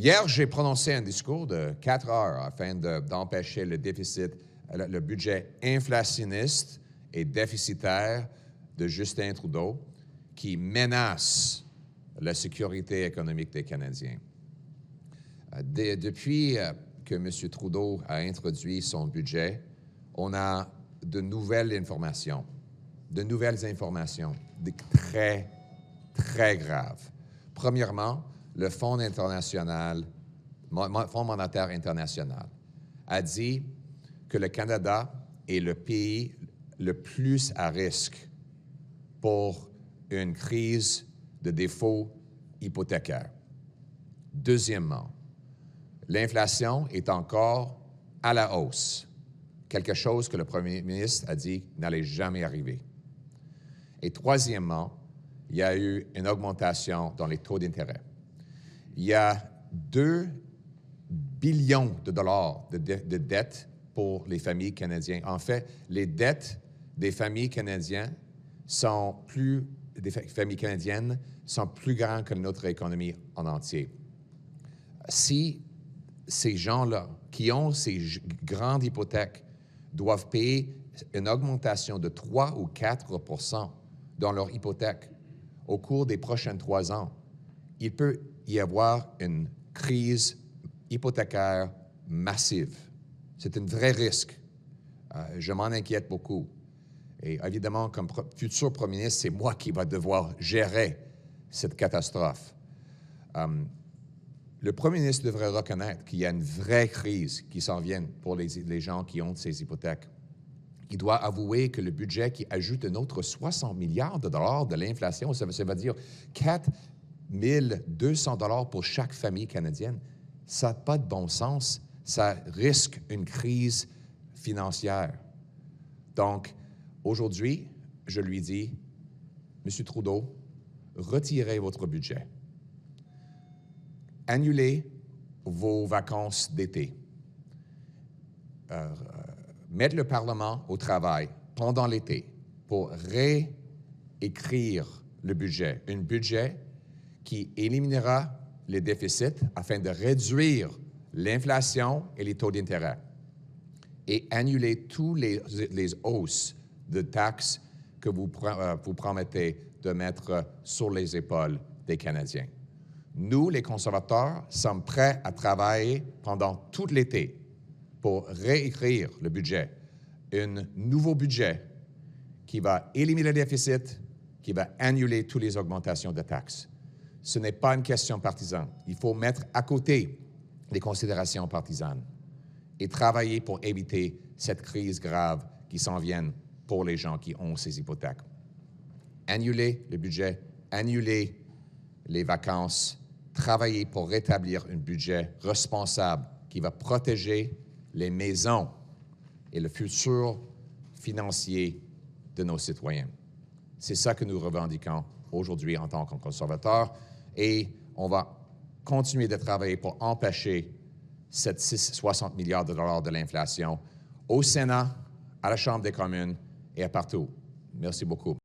Hier, j'ai prononcé un discours de 4 heures afin d'empêcher le déficit, le budget inflationniste et déficitaire de Justin Trudeau qui menace la sécurité économique des Canadiens. Depuis que M. Trudeau a introduit son budget, on a de nouvelles informations très, très graves. Premièrement, le Fonds monétaire international a dit que le Canada est le pays le plus à risque pour une crise de défaut hypothécaire. Deuxièmement, l'inflation est encore à la hausse, quelque chose que le premier ministre a dit n'allait jamais arriver. Et troisièmement, il y a eu une augmentation dans les taux d'intérêt. Il y a 2 billions de dollars de dettes pour les familles canadiennes. En fait, les dettes des familles canadiennes sont plus grandes que notre économie en entier. Si ces gens-là, qui ont ces grandes hypothèques, doivent payer une augmentation de 3 ou 4 % dans leur hypothèque au cours des prochains 3 ans, il peut y avoir une crise hypothécaire massive. C'est un vrai risque. Je m'en inquiète beaucoup. Et évidemment, comme futur premier ministre, c'est moi qui va devoir gérer cette catastrophe. Le premier ministre devrait reconnaître qu'il y a une vraie crise qui s'en vient pour les gens qui ont ces hypothèques. Il doit avouer que le budget qui ajoute un autre 60 milliards de dollars de l'inflation, ça veut dire 4 200 $ pour chaque famille canadienne, ça n'a pas de bon sens. Ça risque une crise financière. Donc, aujourd'hui, je lui dis, M. Trudeau, retirez votre budget. Annulez vos vacances d'été. Mettre le Parlement au travail pendant l'été pour réécrire le budget. Un budget qui éliminera les déficits afin de réduire l'inflation et les taux d'intérêt et annuler tous les hausses de taxes que vous promettez de mettre sur les épaules des Canadiens. Nous, les conservateurs, sommes prêts à travailler pendant tout l'été pour réécrire le budget, un nouveau budget qui va éliminer le déficit, qui va annuler toutes les augmentations de taxes. Ce n'est pas une question partisane. Il faut mettre à côté les considérations partisanes et travailler pour éviter cette crise grave qui s'en vient pour les gens qui ont ces hypothèques. Annuler le budget, annuler les vacances, travailler pour rétablir un budget responsable qui va protéger les maisons et le futur financier de nos citoyens. C'est ça que nous revendiquons aujourd'hui en tant que conservateurs et on va continuer de travailler pour empêcher ces 60 milliards de dollars de l'inflation au Sénat, à la Chambre des communes et à partout. Merci beaucoup.